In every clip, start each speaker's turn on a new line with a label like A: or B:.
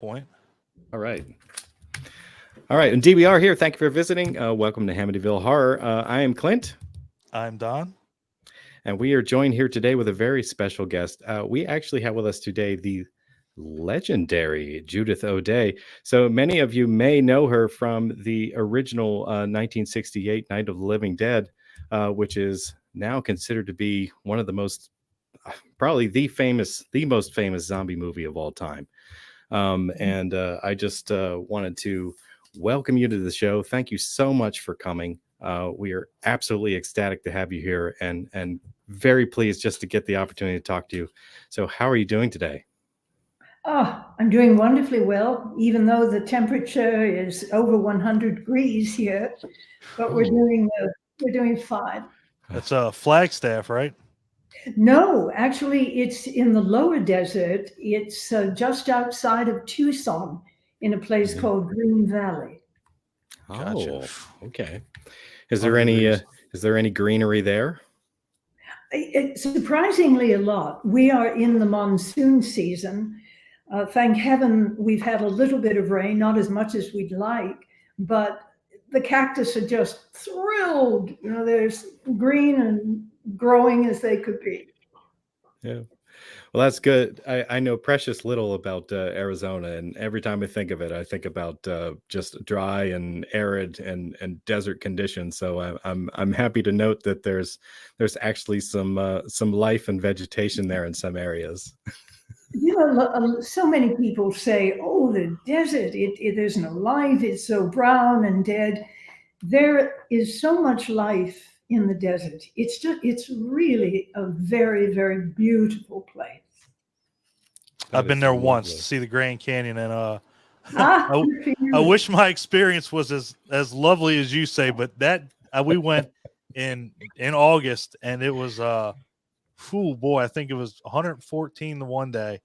A: Point.
B: All right. All right. And DBR here. Thank you for visiting. Welcome to Hamityville Horror. I am Clint.
A: I'm Don.
B: And we are joined here today with a very special guest. We actually have with us today the legendary Judith O'Dea. So many of you may know her from the original 1968 Night of the Living Dead, which is now considered to be one of the most, probably the most famous zombie movie of all time. And I just wanted to welcome you to the show. Thank you so much for coming. We are absolutely ecstatic to have you here and very pleased just to get the opportunity to talk to you. So how are you doing today?
C: Oh, I'm doing wonderfully well, even though the temperature is over 100 degrees here, but we're doing fine.
A: That's Flagstaff, right?
C: No, actually, it's in the lower desert. It's just outside of Tucson in a place called Green Valley.
B: Gotcha. Oh, okay. Is
A: 100
B: there any greenery there?
C: Surprisingly, a lot. We are in the monsoon season. Thank heaven we've had a little bit of rain, not as much as we'd like, but the cactus are just thrilled. You know, they're green and growing as they could be.
B: Yeah. Well, that's good. I know precious little about Arizona, and every time I think of it, I think about just dry and arid and desert conditions. So I'm happy to note that there's actually some life and vegetation there in some areas.
C: You know, so many people say, "Oh, the desert, it isn't alive. It's so brown and dead." There is so much life in the desert. It's really a very, very beautiful place.
A: I've been there once to see the Grand Canyon, and
C: I
A: wish my experience was as lovely as you say. But that we went in August, and it was boy, I think it was 114 the one day,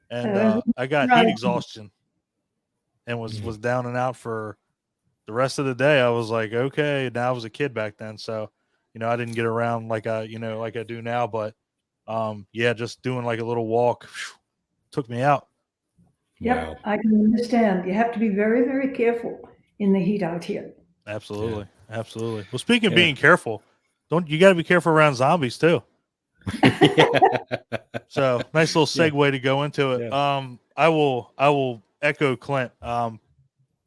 A: and I got heat exhaustion and was down and out for the rest of the day. I was like, okay, now I was a kid back then, so I didn't get around like I do now. But just doing like a little walk took me out.
C: Yep, wow. I can understand. You have to be very, very careful in the heat out here.
A: Absolutely, absolutely. Well, speaking of being careful, you got to be careful around zombies too. So nice little segue to go into it. Yeah. I will echo Clint.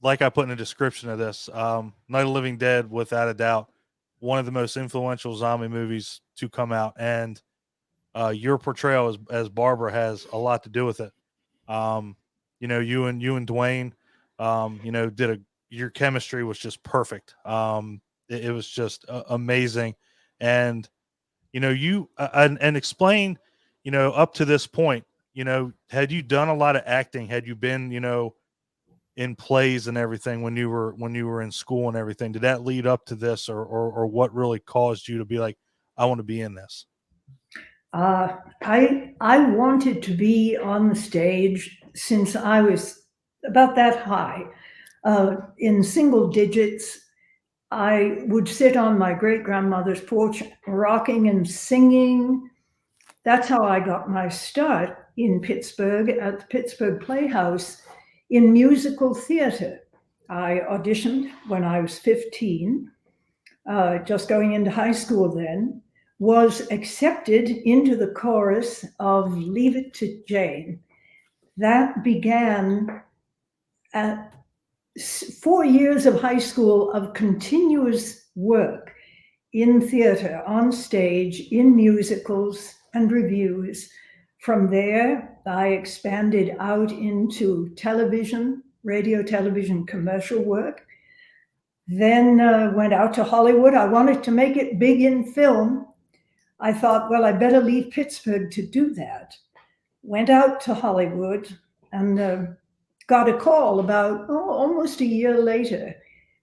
A: Like I put in the description of this, Night of the Living Dead, without a doubt, one of the most influential zombie movies to come out, and your portrayal as Barbara has a lot to do with it. You and Dwayne, your chemistry was just perfect. It was just amazing, and and explain, up to this point, had you done a lot of acting? Had you been, in plays and everything when you were in school and everything? Did that lead up to this, or what really caused you to be like, I want to be in this?
C: I wanted to be on the stage since I was about that high. In single digits, I would sit on my great-grandmother's porch rocking and singing. That's how I got my start in Pittsburgh at the Pittsburgh Playhouse in musical theater. I auditioned when I was 15, just going into high school then, was accepted into the chorus of Leave It to Jane. That began at 4 years of high school of continuous work in theater, on stage, in musicals and reviews. From there, I expanded out into television, radio, television, commercial work. Then went out to Hollywood. I wanted to make it big in film. I thought, well, I better leave Pittsburgh to do that. Went out to Hollywood and got a call about almost a year later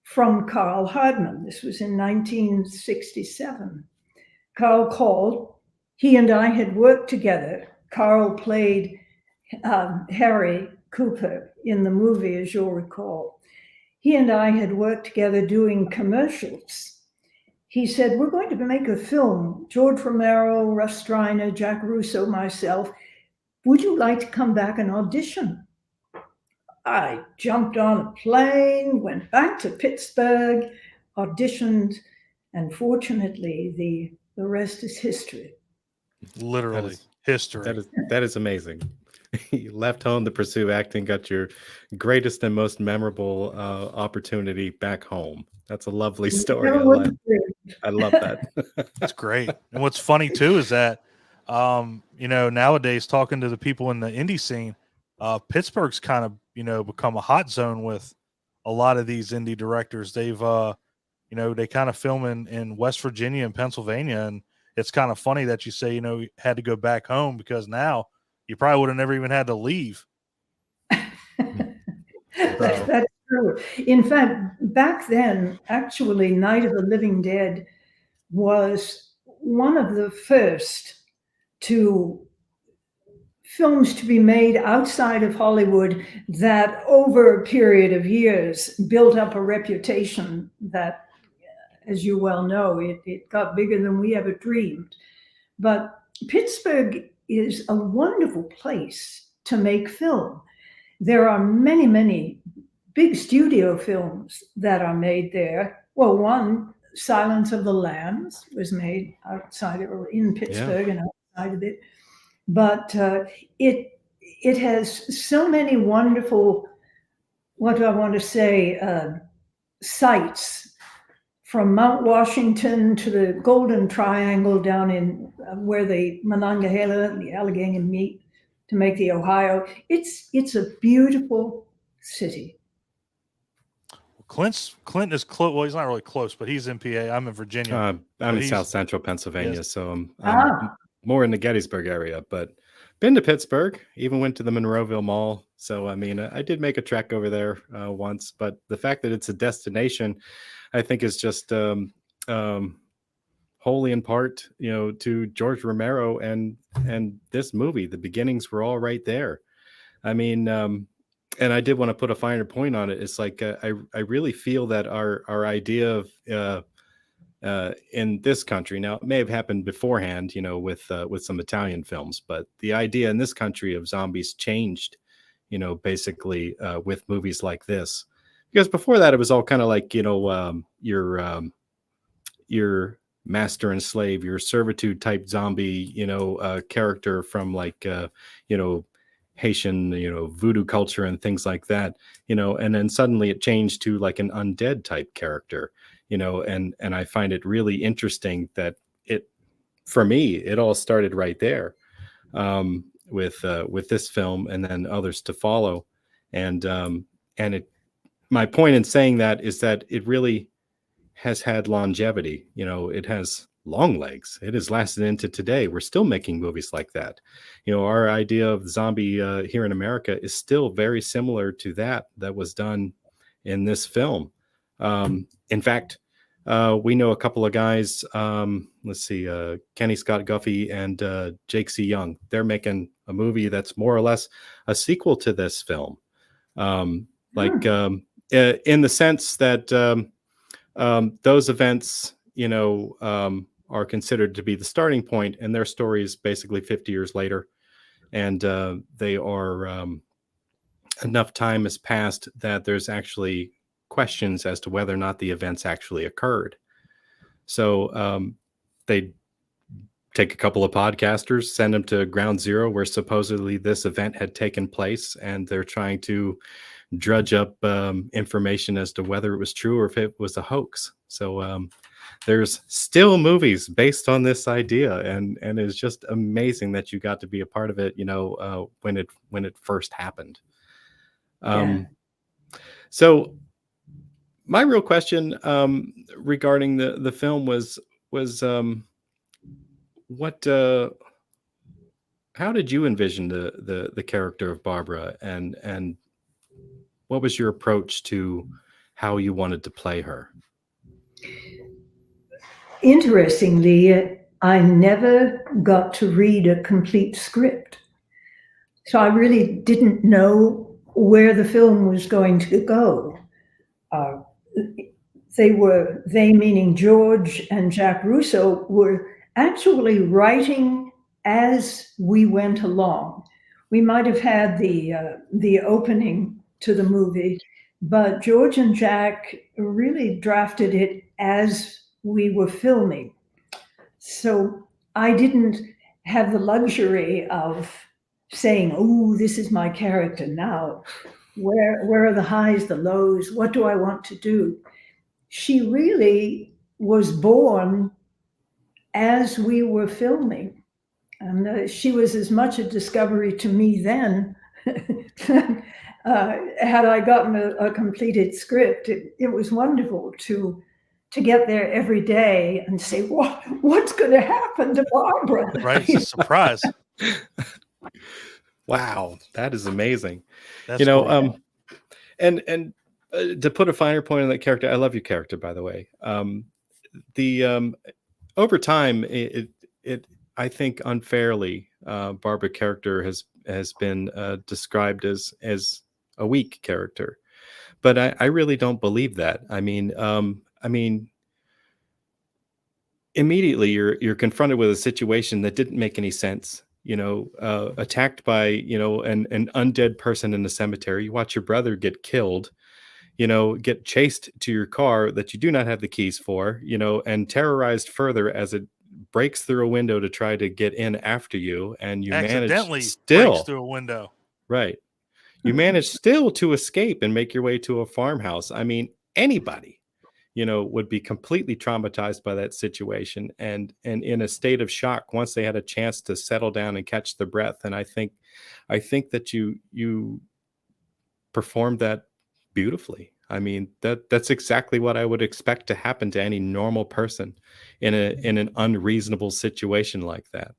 C: from Carl Hardman. This was in 1967. Carl called. He and I had worked together. Carl played Harry Cooper in the movie, as you'll recall. He and I had worked together doing commercials. He said, we're going to make a film, George Romero, Russ Striner, Jack Russo, myself. Would you like to come back and audition? I jumped on a plane, went back to Pittsburgh, auditioned, and fortunately, the rest is history.
A: Literally history.
B: That is amazing. You left home to pursue acting, got your greatest and most memorable opportunity back home. That's a lovely story. I love that.
A: It's great. And what's funny too is that, nowadays talking to the people in the indie scene, Pittsburgh's kind of, become a hot zone with a lot of these indie directors. They've, they kind of film in West Virginia and Pennsylvania. And it's kind of funny that you say, you had to go back home, because now you probably would have never even had to leave.
C: That's true. In fact, back then, actually, Night of the Living Dead was one of the first films to be made outside of Hollywood that over a period of years built up a reputation that, as you well know, it got bigger than we ever dreamed. But Pittsburgh is a wonderful place to make film. There are many, many big studio films that are made there. Well, one, Silence of the Lambs, was made outside or in Pittsburgh and outside of it. But it has so many wonderful, what do I want to say, sites, from Mount Washington to the Golden Triangle down in where the Monongahela and the Allegheny meet to make the Ohio. It's a beautiful city.
A: Clint is close. Well, he's not really close, but he's in PA. I'm in Virginia.
B: I'm in South Central Pennsylvania, so I'm more in the Gettysburg area. But been to Pittsburgh. Even went to the Monroeville Mall. So I mean, I did make a trek over there once. But the fact that it's a destination, I think, is just wholly in part, to George Romero and this movie. The beginnings were all right there. I mean, and I did want to put a finer point on it. It's like I really feel that our idea of in this country, now it may have happened beforehand, with some Italian films, but the idea in this country of zombies changed, basically with movies like this. Because before that, it was all kind of like, your master and slave, your servitude type zombie, character from like, Haitian, voodoo culture and things like that, and then suddenly it changed to like an undead type character, and I find it really interesting that for me, it all started right there, with this film and then others to follow. And my point in saying that is that it really has had longevity. It has long legs. It has lasted into today. We're still making movies like that. Our idea of zombie here in America is still very similar to that was done in this film. In fact, we know a couple of guys, let's see, Kenny Scott Guffey and Jake C. Young. They're making a movie that's more or less a sequel to this film. In the sense that those events, are considered to be the starting point, and their story is basically 50 years later. And they are enough time has passed that there's actually questions as to whether or not the events actually occurred. So they take a couple of podcasters, send them to ground zero where supposedly this event had taken place, and they're trying to drudge up information as to whether it was true or if it was a hoax. So there's still movies based on this idea, and it's just amazing that you got to be a part of it, when it first happened. So my real question regarding the film was how did you envision the character of Barbra, and what was your approach to how you wanted to play her?
C: Interestingly, I never got to read a complete script. So I really didn't know where the film was going to go. They meaning George and Jack Russo, were actually writing as we went along. We might have had the opening to the movie, but George and Jack really drafted it as we were filming. So I didn't have the luxury of saying, oh, this is my character now. Where are the highs, the lows? What do I want to do? She really was born as we were filming. And she was as much a discovery to me then. Had I gotten a completed script, it was wonderful to get there every day and say, what's going to happen to Barbra?
A: Right, it's a surprise.
B: Wow, that is amazing.
A: That's cool.
B: And to put a finer point on that character, I love your character, by the way. Over time, it I think unfairly, Barbra character has been described as a weak character, but I really don't believe that. I mean, immediately you're confronted with a situation that didn't make any sense. Attacked by an undead person in the cemetery. You watch your brother get killed. Get chased to your car that you do not have the keys for. And terrorized further as it breaks through a window to try to get in after you, and you
A: accidentally
B: manage still
A: breaks through a window.
B: Right. You manage still to escape and make your way to a farmhouse. I mean, anybody, would be completely traumatized by that situation and in a state of shock once they had a chance to settle down and catch their breath. And I think that you performed that beautifully. I mean, that's exactly what I would expect to happen to any normal person in an unreasonable situation like that.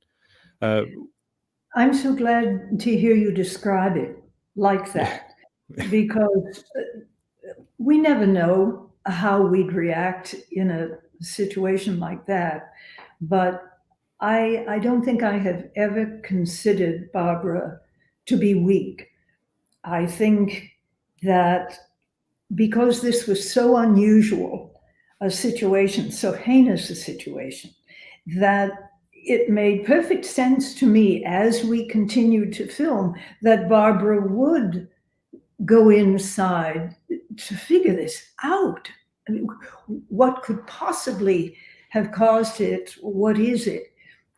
C: I'm so glad to hear you describe it like that, because we never know how we'd react in a situation like that. But I don't think I have ever considered Barbra to be weak. I think that because this was so unusual a situation, so heinous a situation, that it made perfect sense to me as we continued to film that Barbra would go inside to figure this out. I mean, what could possibly have caused it? What is it?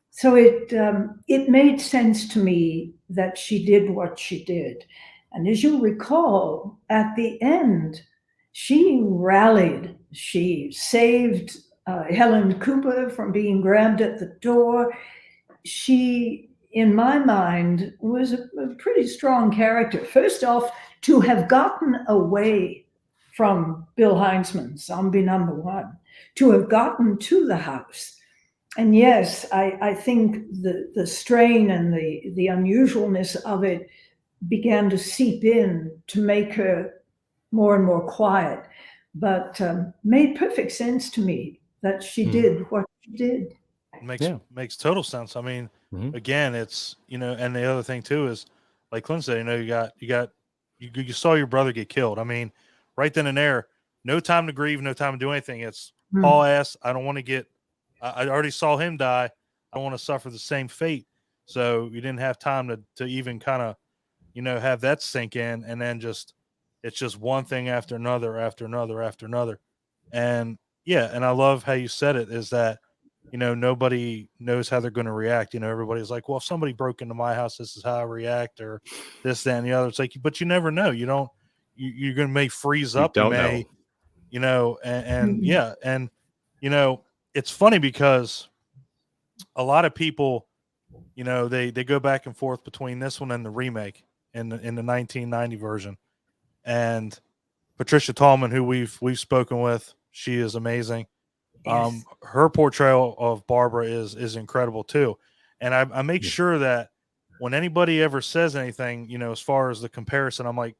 C: So it made sense to me that she did what she did. And as you recall, at the end, she rallied. She saved Helen Cooper from being grabbed at the door. She, in my mind, was a pretty strong character. First off, to have gotten away from Bill Heinzman, zombie number one, to have gotten to the house. And yes, I think the strain and the unusualness of it began to seep in to make her more and more quiet, but made perfect sense to me that she did what she did.
A: Makes total sense. I mean, again, it's, and the other thing too is, like Clint said, you saw your brother get killed. I mean, right then and there, no time to grieve, no time to do anything. It's haul ass. I don't want to get, I already saw him die. I don't want to suffer the same fate. So you didn't have time to even kind of, have that sink in. And then it's just one thing after another, after another, after another. And yeah. And I love how you said it, is that, nobody knows how they're going to react. Everybody's like, well, if somebody broke into my house, this is how I react, or this, that, and the other. It's like, but you never know. You're going to may freeze up.
B: You don't know.
A: And yeah. And, it's funny because a lot of people, they go back and forth between this one and the remake in the 1990 version. And Patricia Tallman, who we've spoken with, she is amazing. Yes. Her portrayal of Barbra is incredible too. And I make sure that when anybody ever says anything, as far as the comparison, I'm like,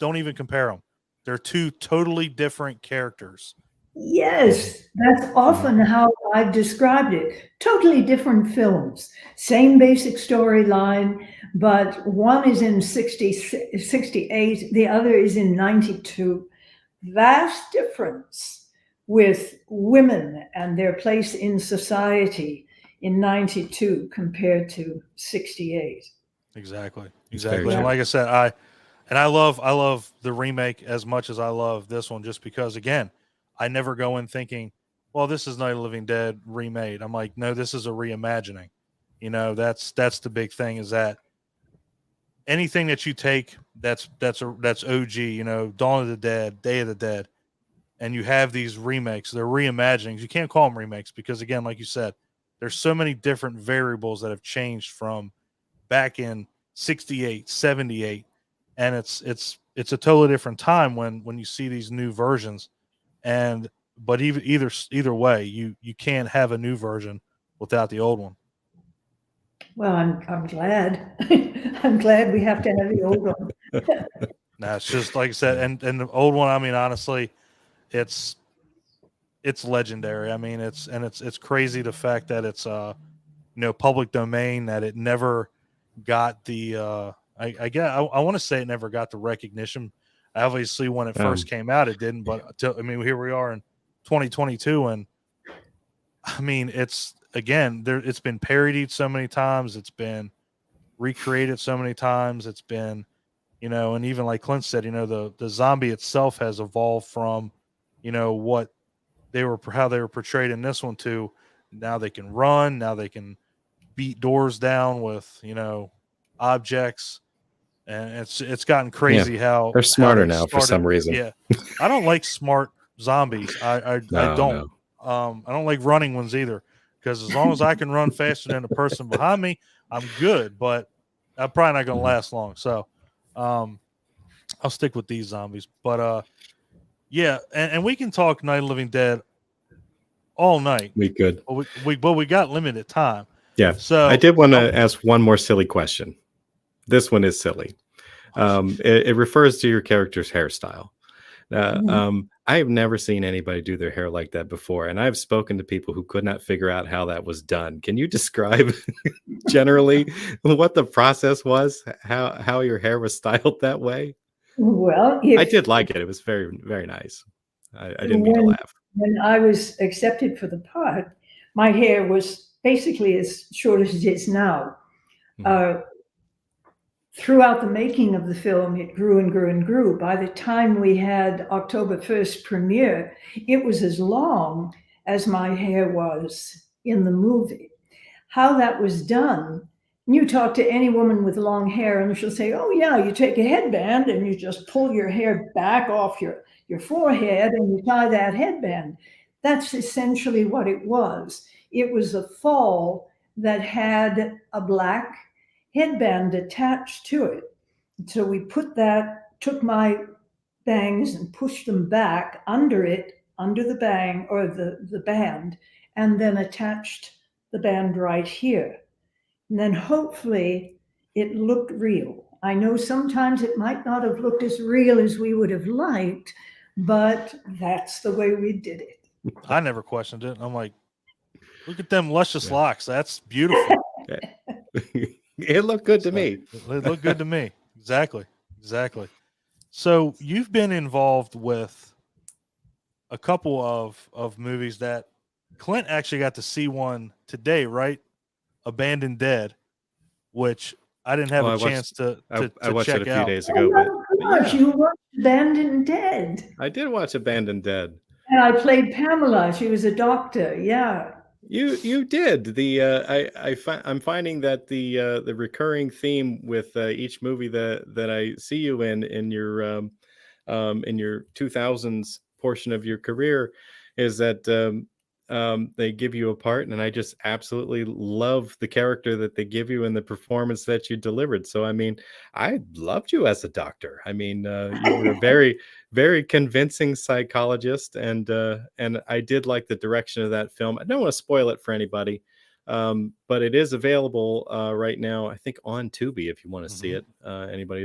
A: don't even compare them. They're two totally different characters.
C: Yes, that's often how I've described it. Totally different films, same basic storyline, but one is in 68, the other is in 92. Vast difference with women and their place in society in 92 compared to 68.
A: Exactly. And like I said, And I love the remake as much as I love this one, just because, again, I never go in thinking, well, this is Night of the Living Dead remade. I'm like, no, this is a reimagining. You know, that's the big thing, is that anything that you take that's OG, you know, Dawn of the Dead, Day of the Dead, and you have these remakes, they're reimaginings. You can't call them remakes because, again, like you said, there's so many different variables that have changed from back in 68, 78, and it's a totally different time when you see these new versions. And but either way, you can't have a new version without the old one.
C: Well, I'm glad. I'm glad we have to have the old one.
A: Now it's just like I said, and the old one, I mean, honestly, it's legendary. I mean, it's crazy the fact that it's public domain, that it never got the I want to say it never got the recognition. Obviously, when it first came out, it didn't. But I mean, here we are in 2022, and I mean, it's been parodied so many times. It's been recreated so many times. It's been, and even like Clint said, the zombie itself has evolved from, what how they were portrayed in this one to now they can run, now they can beat doors down with, objects. And it's gotten crazy how
B: they're smarter
A: how
B: now for some reason.
A: Yeah, I don't like smart zombies. I don't. I don't like running ones either, because as long as I can run faster than the person behind me, I'm good. But I'm probably not going to last long. So I'll stick with these zombies. But yeah, and we can talk Night of the Living Dead all night.
B: We could.
A: But we got limited time.
B: Yeah. So I did want to ask one more silly question. This one is silly. It refers to your character's hairstyle. I have never seen anybody do their hair like that before, and I've spoken to people who could not figure out how that was done. Can you describe generally what the process was, how your hair was styled that way?
C: Well,
B: I did like it. It was very, very nice. I didn't mean to laugh.
C: When I was accepted for the part, my hair was basically as short as it is now. Throughout the making of the film, it grew and grew and grew. By the time we had October 1st premiere, it was as long as my hair was in the movie. How that was done, you talk to any woman with long hair and she'll say, oh yeah, you take a headband and you just pull your hair back off your forehead and you tie that headband. That's essentially what it was. It was a fall that had a black headband attached to it. So we took my bangs and pushed them back under the bang or the band, and then attached the band right here. And then hopefully it looked real. I know sometimes it might not have looked as real as we would have liked, but that's the way we did it.
A: I never questioned it. I'm like, look at them luscious locks. That's beautiful.
B: It looked good to me.
A: It looked good to me. Exactly. So you've been involved with a couple of movies that Clint actually got to see one today, right? Abandoned Dead, which I didn't have a chance to
B: I watched
A: check
B: it a few
A: out.
B: days ago.
C: Gosh, you watched Abandoned Dead.
B: I did watch Abandoned Dead.
C: And I played Pamela. She was a doctor. Yeah.
B: You did. I'm finding that the recurring theme with each movie that I see you in your 2000s portion of your career is that they give you a part, and I just absolutely love the character that they give you and the performance that you delivered. So I mean, I loved you as a doctor. I mean, you were a very, very convincing psychologist, and I did like the direction of that film. I don't want to spoil it for anybody, but it is available right now, I think, on Tubi if you want to see it. Anybody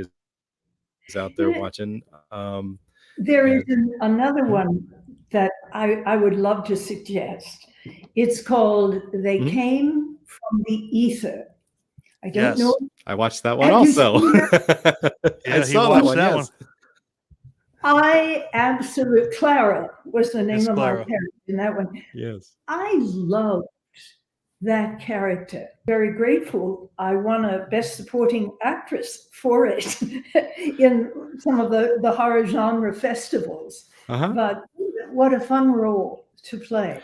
B: who's out there watching.
C: There is another one that I would love to suggest. It's called They Came from the Ether. I don't know.
B: I watched that one also.
A: I saw that one.
B: Yes.
C: I absolutely, Clara was the name of my
A: Clara.
C: character in that one.
B: Yes.
C: I loved that character. Very grateful. I won a Best Supporting Actress for it in some of the horror genre festivals. But what a fun role to play.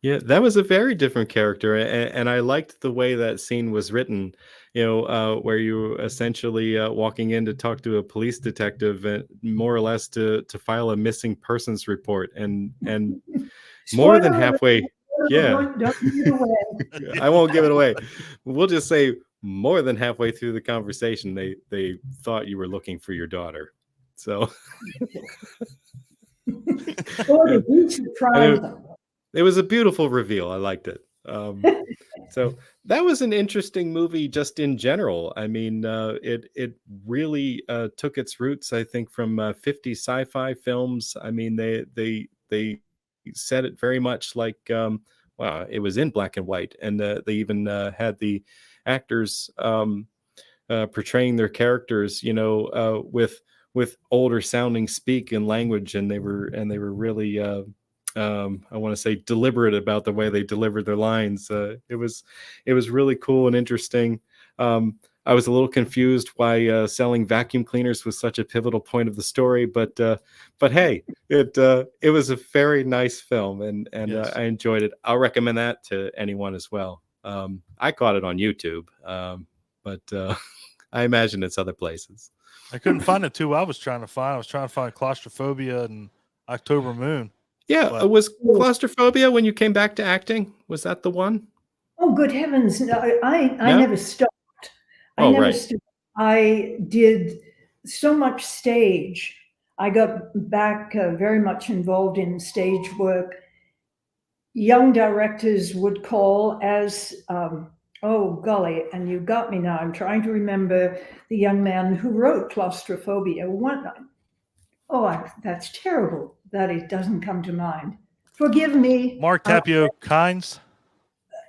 B: Yeah, that was a very different character, and I liked the way that scene was written. Where you were essentially walking in to talk to a police detective, and more or less to file a missing persons report, and more than halfway. Yeah,
C: Don't give it away.
B: I won't give it away. We'll just say more than halfway through the conversation, they thought you were looking for your daughter. So.
C: Oh, the surprise them.
B: It was a beautiful reveal. I liked it. So that was an interesting movie just in general. I mean, it really took its roots, I think, from 50s sci-fi films. I mean, they said it very much like, wow, it was in black and white, and they even had the actors portraying their characters, with older sounding speak and language, and they were really I want to say deliberate about the way they delivered their lines. It was really cool and interesting. I was a little confused why selling vacuum cleaners was such a pivotal point of the story, but hey, it was a very nice film, and
A: Yes.
B: I enjoyed it. I'll recommend that to anyone as well. I caught it on YouTube, but I imagine it's other places.
A: I couldn't find it too. I was trying to find Claustrophobia and October Moon.
B: Yeah,
A: But-
B: was Claustrophobia when you came back to acting? Was that the one?
C: Oh, good heavens. No, I
B: No?
C: never stopped.
B: Right.
C: Stopped. I did so much stage. I got back very much involved in stage work. Young directors would call as, oh, golly, and you got me now. I'm trying to remember the young man who wrote Claustrophobia. That's terrible that it doesn't come to mind. Forgive me.
A: Mark Tapio Kynes.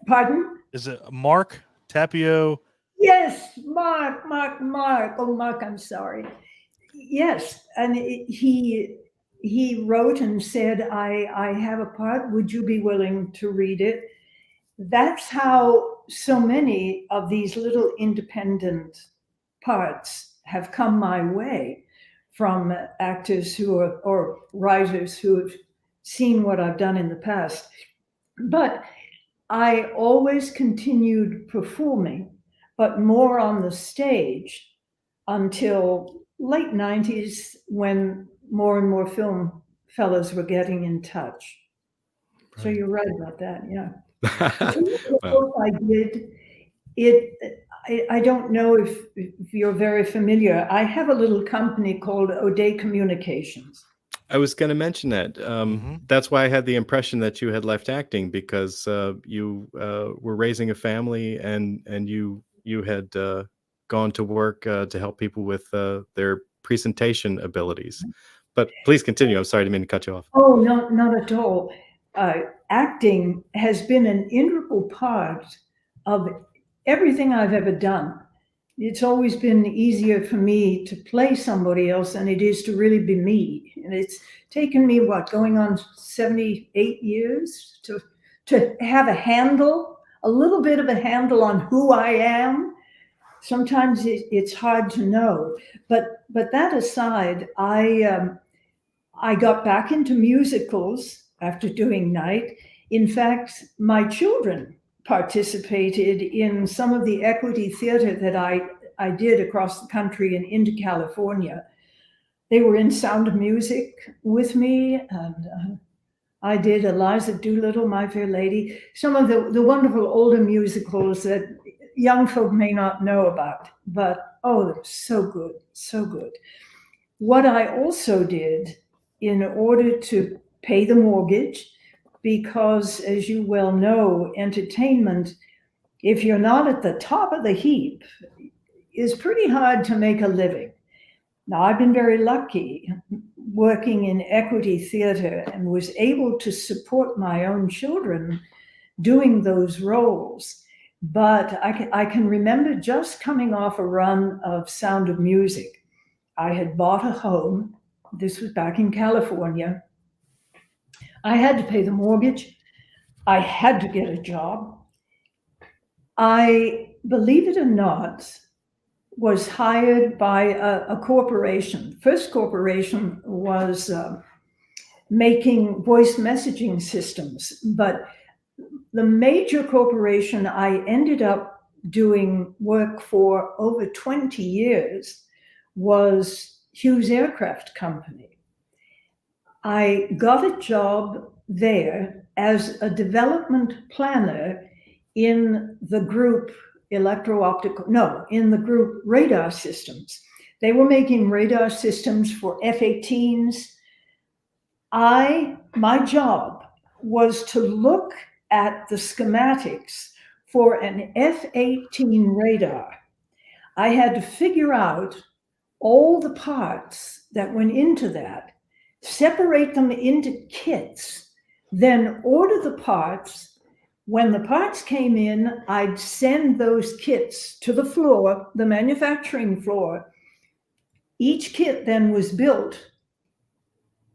C: Pardon?
A: Is it Mark Tapio?
C: Yes, Mark. Oh, Mark, I'm sorry. Yes, and he wrote and said, I have a part. Would you be willing to read it? That's how so many of these little independent parts have come my way from actors or writers who have seen what I've done in the past. But I always continued performing, but more on the stage until late 90s, when more and more film fellows were getting in touch. So you're right about that, yeah.
B: Well,
C: I did it. I don't know if you're very familiar. I have a little company called O'Dea Communications.
B: I was going to mention that. That's why I had the impression that you had left acting, because you were raising a family, and you had gone to work to help people with their presentation abilities. But please continue. I'm sorry, I didn't mean to cut you off.
C: Oh, no, not at all. Acting has been an integral part of everything I've ever done. It's always been easier for me to play somebody else than it is to really be me. And it's taken me, going on 78 years to have a little bit of a handle on who I am. Sometimes it's hard to know. But that aside, I got back into musicals after doing night. In fact, my children participated in some of the equity theater that I did across the country and into California. They were in Sound of Music with me, and I did Eliza Doolittle, My Fair Lady, some of the wonderful older musicals that young folk may not know about, but they're so good, so good. What I also did in order to pay the mortgage, because as you well know, entertainment, if you're not at the top of the heap, is pretty hard to make a living. Now, I've been very lucky working in equity theater and was able to support my own children doing those roles. But I can remember just coming off a run of Sound of Music. I had bought a home. This was back in California. I had to pay the mortgage. I had to get a job. I, believe it or not, was hired by a corporation. First corporation was making voice messaging systems, but the major corporation I ended up doing work for over 20 years was Hughes Aircraft Company. I got a job there as a development planner in the group in the group radar systems. They were making radar systems for F-18s. My job was to look at the schematics for an F-18 radar. I had to figure out all the parts that went into that, separate them into kits, then order the parts. When the parts came in, I'd send those kits to the floor, the manufacturing floor. Each kit then was built,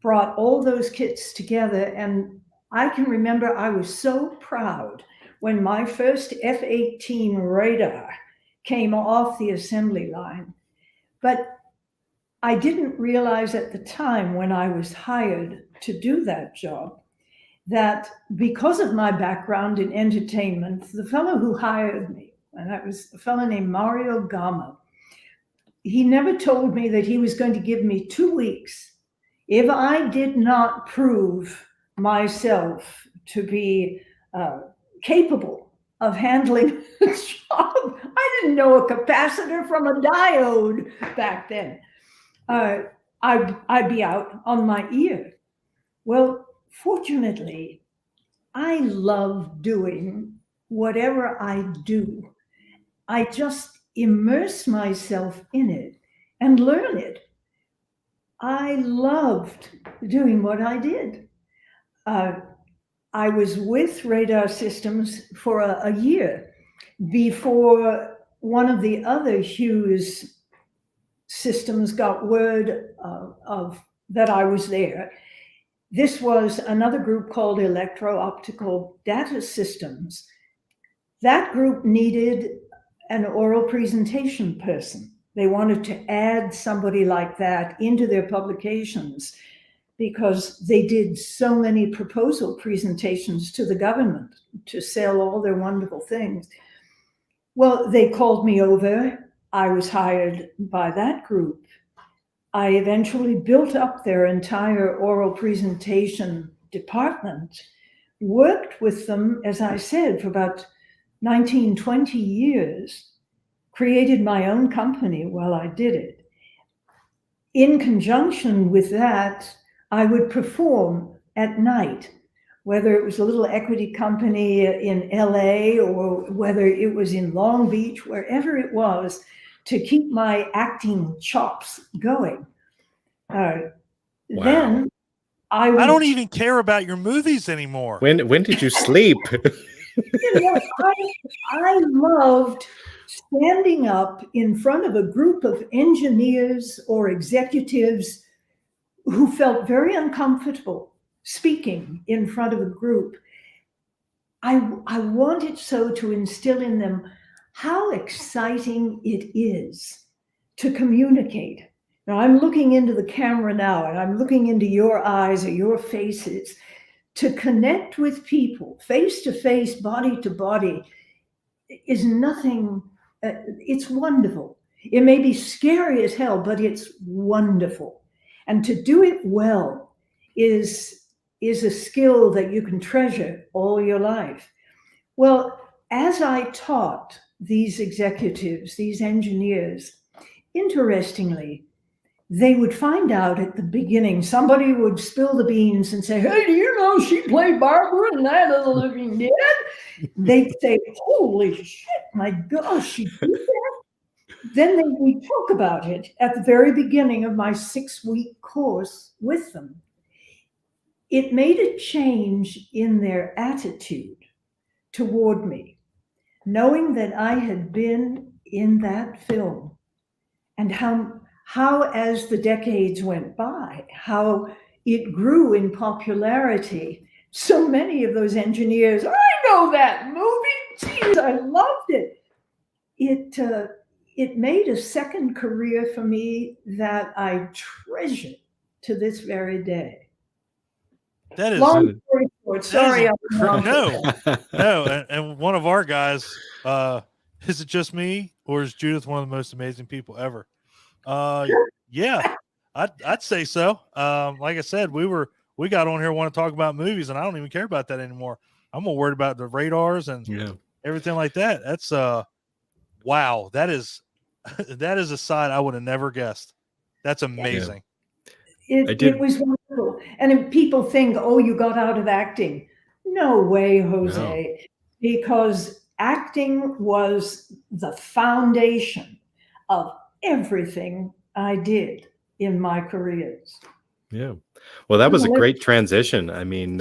C: brought all those kits together, and I can remember I was so proud when my first F-18 radar came off the assembly line. But I didn't realize at the time when I was hired to do that job that because of my background in entertainment, the fellow who hired me, and that was a fellow named Mario Gama, he never told me that he was going to give me 2 weeks if I did not prove myself to be capable of handling the job. I didn't know a capacitor from a diode back then. I'd be out on my ear. Well, fortunately, I love doing whatever I do. I just immerse myself in it and learn it. I loved doing what I did. I was with Radar Systems for a year before one of the other Hughes systems got word of that I was there. This was another group called Electro-Optical Data Systems. That group needed an oral presentation person. They wanted to add somebody like that into their publications because they did so many proposal presentations to the government to sell all their wonderful things. Well, they called me over. I was hired by that group. I eventually built up their entire oral presentation department, worked with them, as I said, for about 19, 20 years, created my own company while I did it. In conjunction with that, I would perform at night, whether it was a little equity company in LA or whether it was in Long Beach, wherever it was, to keep my acting chops going.
B: Wow.
C: Then I
A: don't even care about your movies anymore.
B: When did you sleep?
C: You know, I loved standing up in front of a group of engineers or executives who felt very uncomfortable speaking in front of a group. I wanted so to instill in them how exciting it is to communicate. Now, I'm looking into the camera now, and I'm looking into your eyes or your faces. To connect with people, face to face, body to body, is nothing, it's wonderful. It may be scary as hell, but it's wonderful. And to do it well is a skill that you can treasure all your life. Well, as I taught these executives, these engineers, interestingly, they would find out at the beginning, somebody would spill the beans and say, hey, do you know she played Barbra in Night of the Living Dead? They'd say, holy shit, my gosh, she did that? Then we'd talk about it at the very beginning of my 6-week course with them. It made a change in their attitude toward me, knowing that I had been in that film and how as the decades went by, how it grew in popularity. So many of those engineers, I know that movie. Jeez, I loved it. It made a second career for me that I treasure to this very day.
A: That is
C: Long story short. Sorry,
A: no. And one of our guys, is it just me or is Judith one of the most amazing people ever? Yeah, I'd say so. Like I said, we got on here want to talk about movies, and I don't even care about that anymore. I'm more worried about the radars and everything like that. That's wow. That is a side I would have never guessed. That's amazing.
C: It was wonderful. And if people think, oh, you got out of acting. No way, Jose, because acting was the foundation of everything I did in my careers.
B: Yeah. Well, that was a great transition. I mean,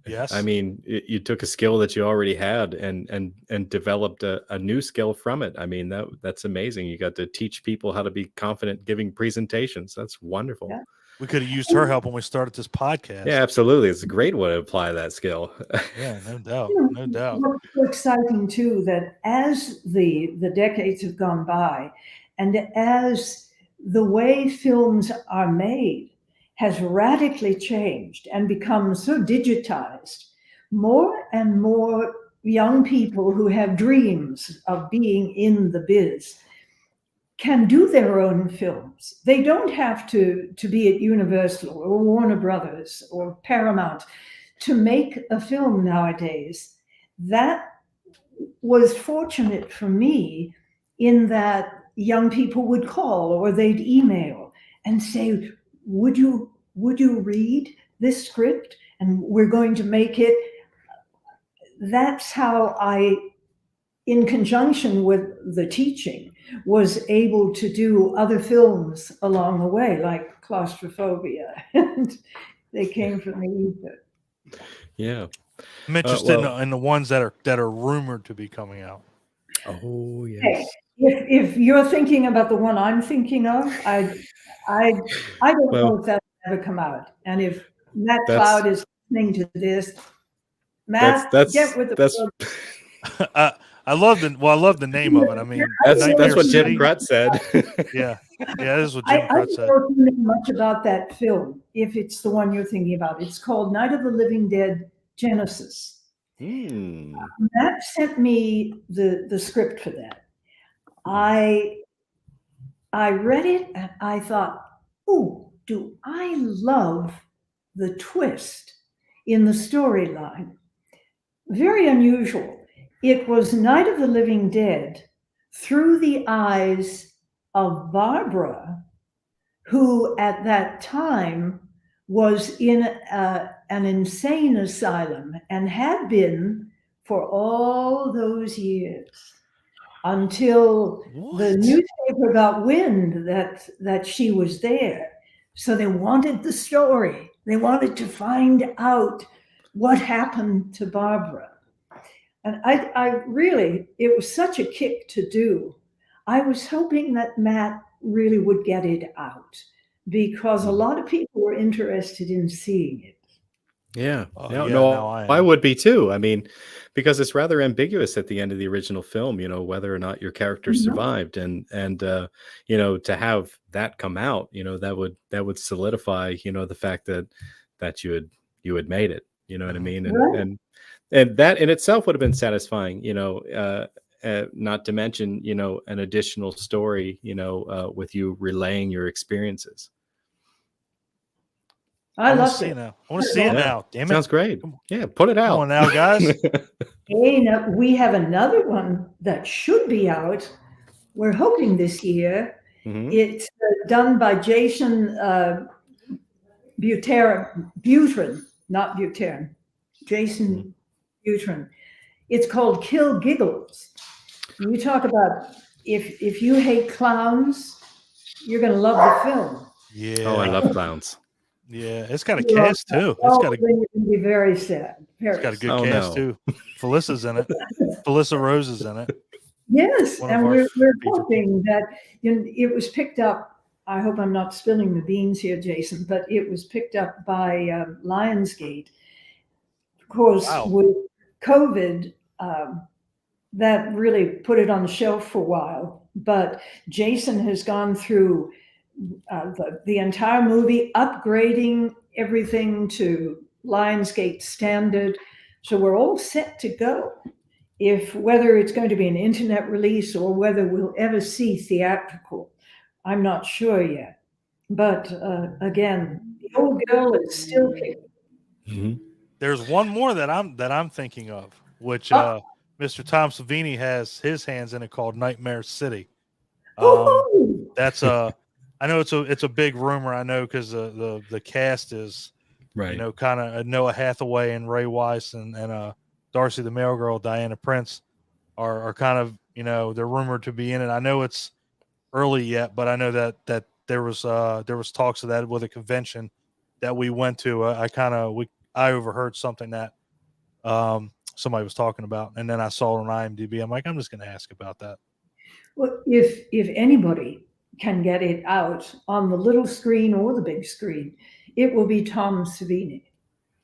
A: yes.
B: I mean, you took a skill that you already had and developed a new skill from it. I mean, that's amazing. You got to teach people how to be confident giving presentations. That's wonderful.
C: Yeah.
A: We could have used her help when we started this podcast.
B: Yeah, absolutely. It's a great way to apply that skill.
A: Yeah, no doubt. No doubt.
C: What's so exciting too, that as the decades have gone by, and as the way films are made has radically changed and become so digitized, more and more young people who have dreams of being in the biz can do their own films. They don't have to be at Universal or Warner Brothers or Paramount to make a film nowadays. That was fortunate for me in that young people would call or they'd email and say, would you read this script? And we're going to make it. That's how I, in conjunction with the teaching, was able to do other films along the way, like Claustrophobia, and they came from the ether.
B: Yeah,
A: I'm interested in the ones that are rumored to be coming out.
B: Oh yes.
C: Hey, if you're thinking about the one I'm thinking of, I don't know if that'll ever come out. And if Matt Cloud is listening to this, Matt, get with the.
A: I love the name of it. I mean,
B: that's what Jim Crut said.
A: Yeah, that is what Jim Crut said.
C: I don't know much about that film, if it's the one you're thinking about. It's called Night of the Living Dead Genesis. Matt sent me the script for that. I read it and I thought, oh, do I love the twist in the storyline. Very unusual. It was Night of the Living Dead through the eyes of Barbra, who at that time was in an insane asylum and had been for all those years until the newspaper got wind that she was there. So they wanted the story. They wanted to find out what happened to Barbra. And I really, it was such a kick to do. I was hoping that Matt really would get it out because a lot of people were interested in seeing it.
B: Yeah. I would be too. I mean, because it's rather ambiguous at the end of the original film, whether or not your character survived, and to have that come out, that would solidify, the fact that you had made it, you know what I mean? And that in itself would have been satisfying, not to mention, an additional story, with you relaying your experiences.
C: I love it.
A: I want to see it now. Damn it.
B: Sounds great. Yeah, put it out.
A: Come on now, guys.
C: Hey, now, we have another one that should be out. We're hoping this year. Mm-hmm. It's done by Jason Butrin, not Butrin. Jason Butrin. It's called Kill Giggles. You talk about if you hate clowns, you're going to love the film.
A: Yeah.
B: Oh, I love clowns.
A: Yeah, it's got a cast too.
C: It's got you're going to be very sad.
A: It's got a good cast too. Felicia's in it. Felissa Rose is in it.
C: Yes, and we're hoping that it was picked up. I hope I'm not spilling the beans here, Jason, but it was picked up by Lionsgate. Of course, with COVID, that really put it on the shelf for a while. But Jason has gone through the entire movie, upgrading everything to Lionsgate standard. So we're all set to go. Whether it's going to be an internet release or whether we'll ever see theatrical, I'm not sure yet. But again, the old girl is still kicking.
B: Mm-hmm.
A: There's one more that I'm thinking of, which Mr. Tom Savini has his hands in it, called Nightmare City. That's I know it's a big rumor. I know because the cast is
B: right.
A: You know, kind of Noah Hathaway and Ray Wise and Darcy the Mail Girl, Diana Prince are kind of, you know, they're rumored to be in it. I know it's early yet, but I know that there was talks of that with a convention that we went to. I overheard something that somebody was talking about, and then I saw it on IMDb. I'm like, I'm just going to ask about that.
C: Well, if anybody can get it out on the little screen or the big screen, it will be Tom Savini.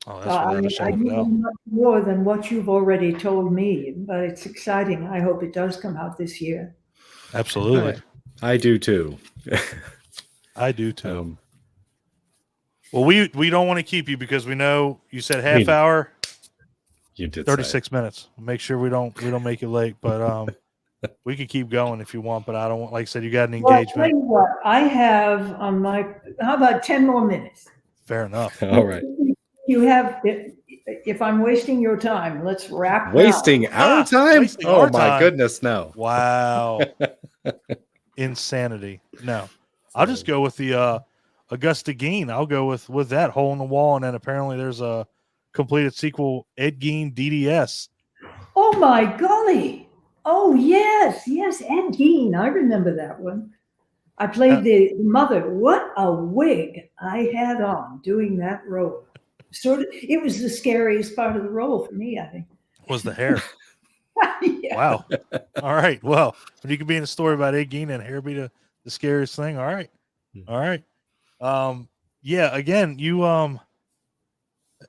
A: Oh, that's without a shadow of a doubt.
C: Much more than what you've already told me, but it's exciting. I hope it does come out this year.
A: Absolutely.
B: I do too.
A: I do too. Well, we don't want to keep you because we know you said half hour.
B: You did
A: 36 minutes. Make sure we don't make you late, but we can keep going if you want, but I don't want, like I said, you got an engagement.
C: Well, I'll tell you what, I have on my, how about 10 more minutes?
A: Fair enough.
B: All right.
C: You have, if I'm wasting your time, let's wrap up.
B: Wasting our time?
A: Wasting
B: oh
A: our
B: my
A: time.
B: Goodness, no.
A: Wow. Insanity. No. I'll just go with the Augusta Gein. I'll go with that, Hole in the Wall, and then apparently there's a completed sequel, Ed Gein DDS.
C: Oh my golly. Oh yes, Ed Gein. I remember that one. I played the mother. What a wig I had on doing that role. It was the scariest part of the role for me, I think.
A: Was the hair.
C: Yeah.
A: Wow. All right. Well, if you could be in a story about Ed Gein and hair be the scariest thing. All right. All right. Yeah, again, you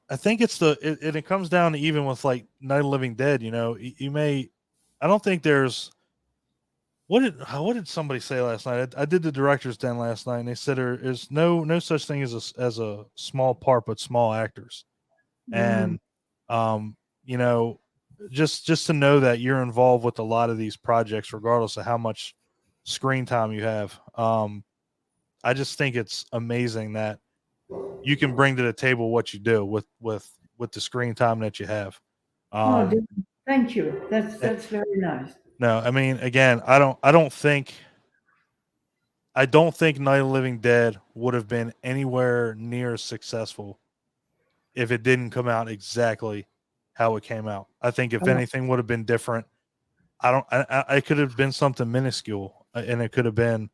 A: I think it comes down to, even with like Night of the Living Dead, you know, I don't think there's, what did somebody say last night? I did the director's den last night, and they said there is no such thing as a small part, but small actors. And you know, just to know that you're involved with a lot of these projects, regardless of how much screen time you have. I just think it's amazing that you can bring to the table what you do with the screen time that you have.
C: Thank you. That's very nice.
A: No, I mean, again, I don't think Night of the Living Dead would have been anywhere near as successful if it didn't come out exactly how it came out. I think if anything would have been different, I could have been something minuscule, and it could have been,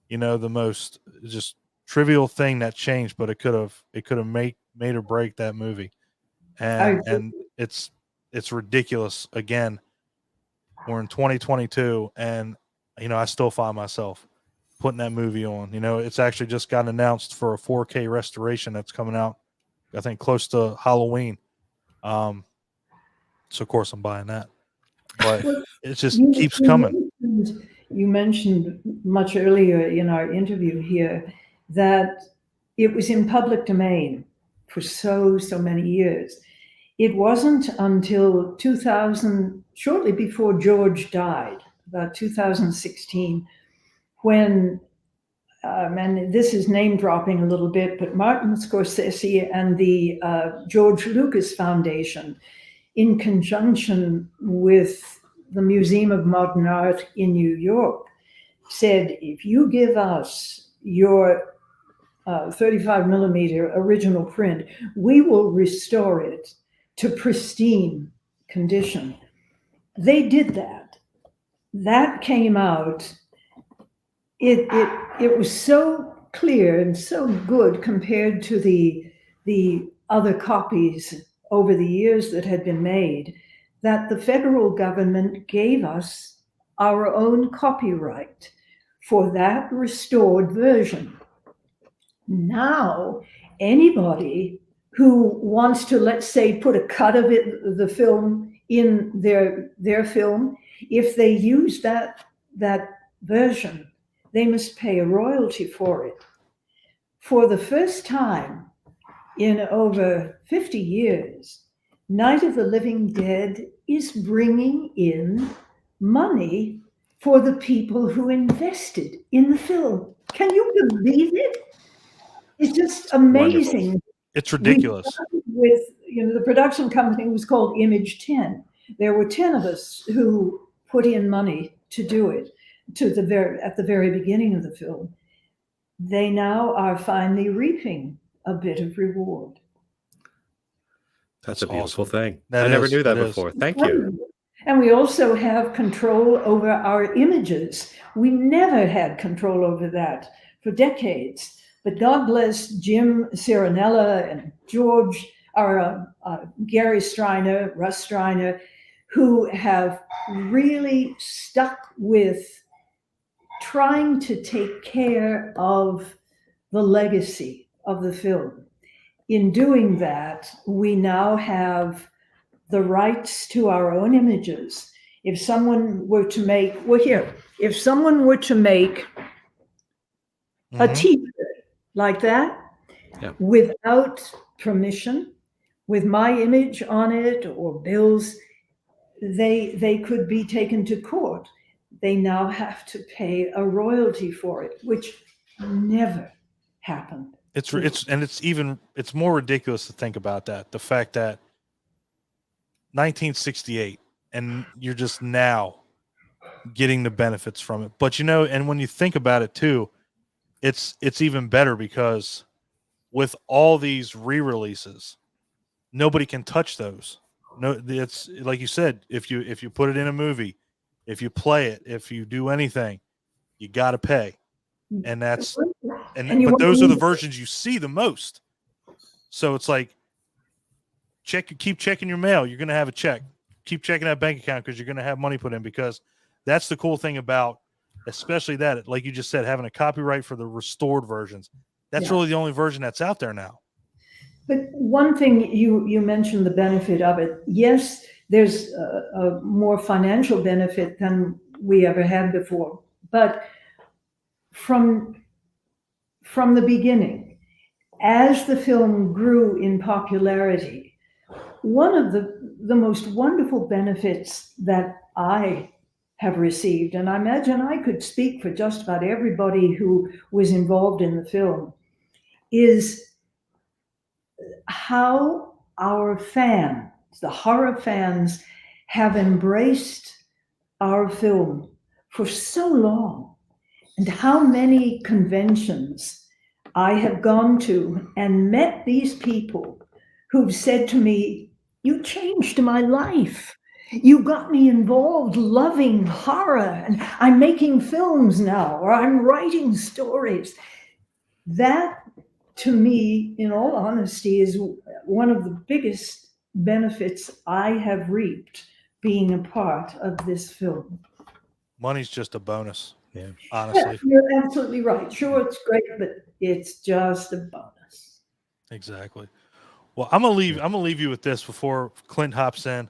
A: you know, the most just trivial thing that changed, but it could have made or break that movie. And it's ridiculous. Again, we're in 2022, and you know, I still find myself putting that movie on. You know, it's actually just got announced for a 4K restoration that's coming out, I think, close to Halloween. So of course I'm buying that, but it just keeps coming.
C: You mentioned much earlier in our interview here that it was in public domain for so many years. It wasn't until 2000, shortly before George died, about 2016, when, and this is name dropping a little bit, but Martin Scorsese and the George Lucas Foundation, in conjunction with the Museum of Modern Art in New York, said, if you give us your 35 millimeter original print, we will restore it to pristine condition. They did that. That came out. It was so clear and so good compared to the other copies over the years that had been made, that the federal government gave us our own copyright for that restored version. Now, anybody who wants to, let's say, put a cut of the film in their film, if they use that version, they must pay a royalty for it. For the first time in over 50 years, Night of the Living Dead is bringing in money for the people who invested in the film. Can you believe it? It's just amazing.
B: Wonderful.
A: It's ridiculous.
C: With the production company was called Image 10. There were 10 of us who put in money to do it at the very beginning of the film. They now are finally reaping a bit of reward.
B: That's a beautiful
A: awesome.
B: thing. I never knew that before. Thank you.
C: And we also have control over our images. We never had control over that for decades. But God bless Jim Cirinella and George, Gary Striner, Russ Striner, who have really stuck with trying to take care of the legacy of the film. In doing that, we now have the rights to our own images. If someone were to make, if someone were to make a t-shirt like that, without permission, with my image on it or Bill's, they could be taken to court. They now have to pay a royalty for it, which never happened.
A: It's more ridiculous to think about that. The fact that 1968 and you're just now getting the benefits from it. But and when you think about it too, it's even better because with all these re-releases, nobody can touch those. No, it's like you said, if you put it in a movie, if you play it, if you do anything, you got to pay. And but those are the versions you see the most. So it's like, keep checking your mail. You're going to have a check. Keep checking that bank account because you're going to have money put in, because that's the cool thing about, especially that, like you just said, having a copyright for the restored versions. That's really the only version that's out there now.
C: But one thing you mentioned, the benefit of it. Yes, there's a more financial benefit than we ever had before. But from the beginning, as the film grew in popularity, one of the most wonderful benefits that I have received, and I imagine I could speak for just about everybody who was involved in the film, is how our fans, the horror fans, have embraced our film for so long, and how many conventions I have gone to and met these people who've said to me, "You changed my life. You got me involved loving horror, and I'm making films now, or I'm writing stories." That, to me, in all honesty, is one of the biggest benefits I have reaped being a part of this film.
A: Money's just a bonus. Yeah, honestly.
C: Yeah, you're absolutely right. Sure, it's great, but it's just a bonus.
A: Exactly. Well, I'm gonna leave you with this before Clint hops in.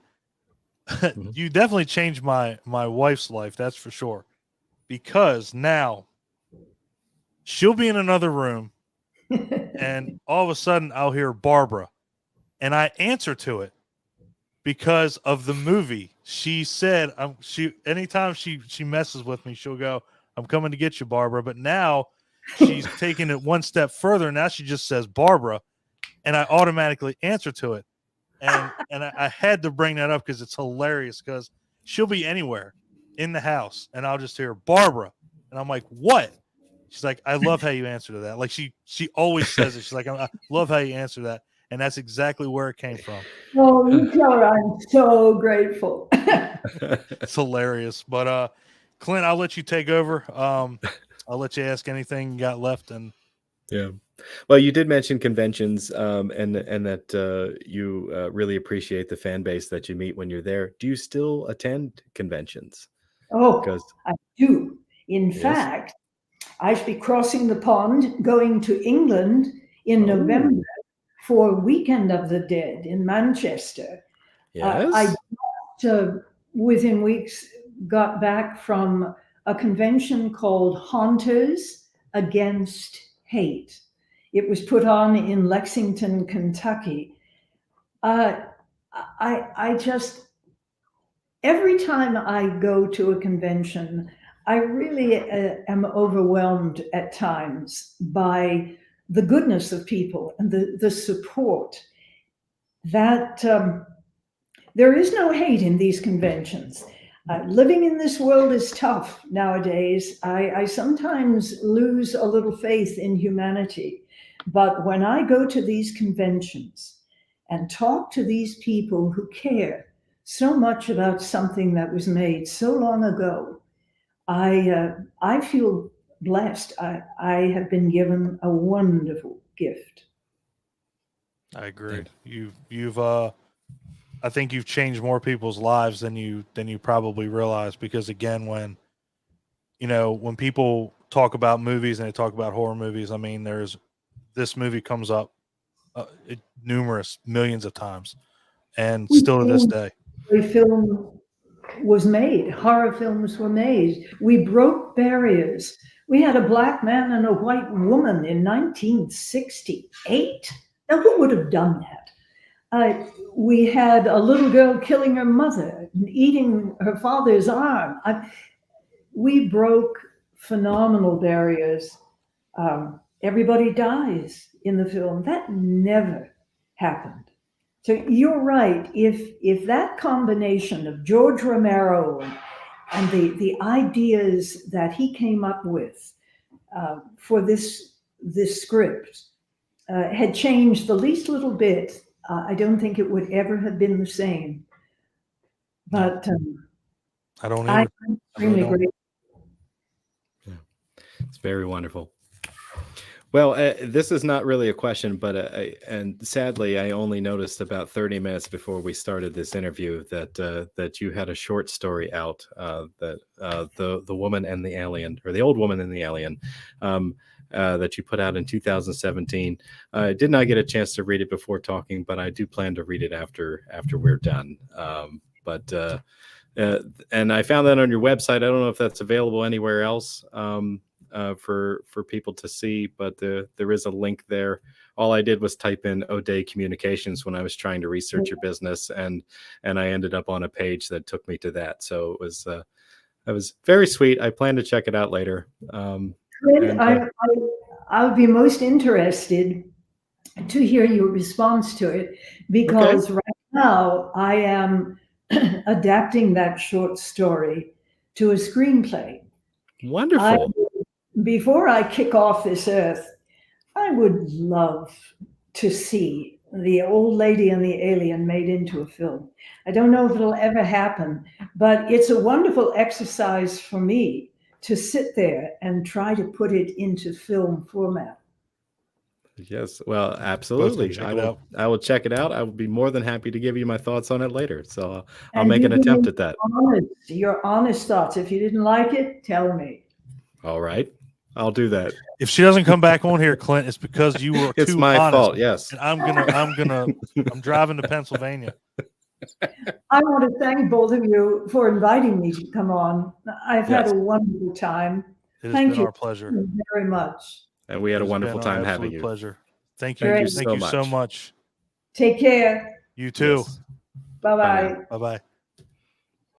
A: You definitely changed my wife's life, that's for sure. Because now she'll be in another room and all of a sudden I'll hear Barbra, and I answer to it because of the movie. She said, anytime she messes with me, she'll go, "I'm coming to get you, Barbra." But now she's taking it one step further. Now she just says Barbra, and I automatically answer to it. And I had to bring that up because it's hilarious, because she'll be anywhere in the house and I'll just hear Barbra. And I'm like, "What?" She's like, "I love how you answer to that." Like she always says it. She's like, "I love how you answer that." And that's exactly where it came from.
C: Oh, you tell her I'm so grateful.
A: It's hilarious. But Clint, I'll let you take over. I'll let you ask anything you got left. And
B: yeah. Well, you did mention conventions, and that you really appreciate the fan base that you meet when you're there. Do you still attend conventions?
C: Oh, I do. In fact, I should be crossing the pond, going to England in November for Weekend of the Dead in Manchester.
B: Yes.
C: I within weeks, got back from a convention called Haunters Against Hate. It was put on in Lexington, Kentucky. I just, every time I go to a convention, I really am overwhelmed at times by the goodness of people and the support that there is no hate in these conventions. Living in this world is tough nowadays. I sometimes lose a little faith in humanity. But when I go to these conventions and talk to these people who care so much about something that was made so long ago, I feel blessed. I have been given a wonderful gift.
A: I agree. You've I think you've changed more people's lives than you probably realize, because again, when people talk about movies and they talk about horror movies, I mean, this movie comes up numerous millions of times, and still to this day.
C: A film was made. Horror films were made. We broke barriers. We had a black man and a white woman in 1968. Now, who would have done that? We had a little girl killing her mother and eating her father's arm. We broke phenomenal barriers. Everybody dies in the film. That never happened. So you're right. If that combination of George Romero and the ideas that he came up with for this script had changed the least little bit, I don't think it would ever have been the same. But
A: I don't
C: I'm
A: either.
C: extremely grateful.
B: Yeah. It's very wonderful. Well, this is not really a question, but and sadly, I only noticed about 30 minutes before we started this interview that you had a short story out, that the woman and the alien, or the old woman and the alien, that you put out in 2017. I did not get a chance to read it before talking, but I do plan to read it after we're done. And I found that on your website. I don't know if that's available anywhere else. For people to see, but there is a link there. All I did was type in O'Dea Communications when I was trying to research your business, and I ended up on a page that took me to that. So it was very sweet. I plan to check it out later.
C: I'll be most interested to hear your response to it, because right now I am adapting that short story to a screenplay.
B: Wonderful.
C: Before I kick off this earth, I would love to see The Old Lady and the Alien made into a film. I don't know if it'll ever happen, but it's a wonderful exercise for me to sit there and try to put it into film format. Yes,
B: well, absolutely. I will check it out. I will be more than happy to give you my thoughts on it later. So I'll make an attempt at that.
C: Your honest thoughts. If you didn't like it, tell me.
B: All right. I'll do that.
A: If she doesn't come back on here, Clint, it's because you were
B: it's
A: too
B: my
A: honest.
B: fault. Yes.
A: And I'm driving to Pennsylvania.
C: I want to thank both of you for inviting me to come on. I've had a wonderful time.
A: Thank you. Our pleasure.
C: Very much.
B: And we had a wonderful time having you.
A: Pleasure. Thank you. Thank you so much.
C: Take care.
A: You too.
C: Bye-bye.
A: Bye-bye.